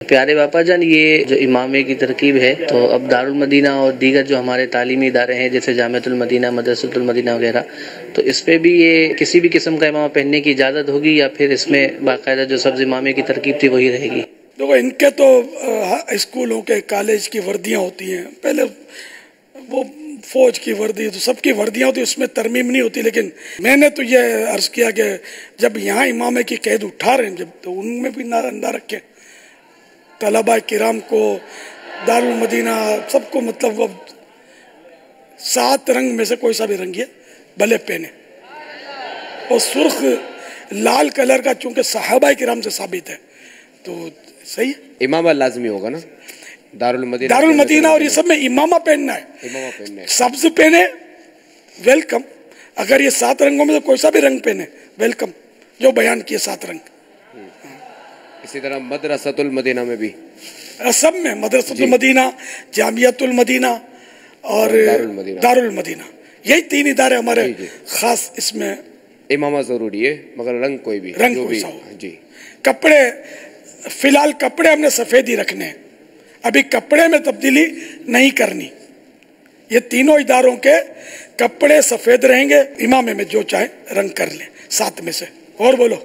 پیارے باپا جان، یہ جو امامے کی ترکیب ہے تو اب دارالمدینہ اور دیگر جو ہمارے تعلیمی ادارے ہیں جیسے جامعۃ المدینہ، مدرسۃ المدینہ وغیرہ، تو اس پہ بھی یہ کسی بھی قسم کا امامہ پہننے کی اجازت ہوگی یا پھر اس میں باقاعدہ جو سبز امامے کی ترکیب تھی وہی رہے گی؟ دیکھو، ان کے تو اسکولوں کے کالج کی وردیاں ہوتی ہیں، پہلے وہ فوج کی وردی تو سب کی وردیاں ہوتی ہیں، اس میں ترمیم نہیں ہوتی، لیکن میں نے تو یہ عرض کیا کہ جب یہاں امامے کی قید اٹھا رہے ہیں جب تو ان میں بھی نہ رکھیں، طلبہ کرام کو، دارالمدینہ سب کو، مطلب اب 7 رنگ میں سے کوئی سا بھی رنگ ہے بھلے پہنے، اور سرخ لال کلر کا چونکہ صحابہ کرام سے ثابت ہے تو صحیح ہے، امامہ لازمی ہوگا نا دارالمدینہ اور یہ سب میں امامہ پہننا ہے، سبز پہنے ویلکم، اگر یہ 7 رنگوں میں سے کوئی سا بھی رنگ پہنے ویلکم، جو بیان کیے 7 رنگ۔ اسی طرح مدرسۃ المدینہ میں بھی سب میں مدرسۃ المدینہ، جامعۃ المدینہ اور دارالمدینہ، یہی 3 ادارے ہمارے خاص، اس میں امامہ ضروری ہے مگر رنگ کوئی بھی رنگ کوئی سا ہو۔ کپڑے فی الحال کپڑے ہم نے سفید ہی رکھنے ہیں، ابھی کپڑے میں تبدیلی نہیں کرنی، یہ تینوں اداروں کے کپڑے سفید رہیں گے، امامے میں جو چاہے رنگ کر لیں 7 میں سے۔ اور بولو۔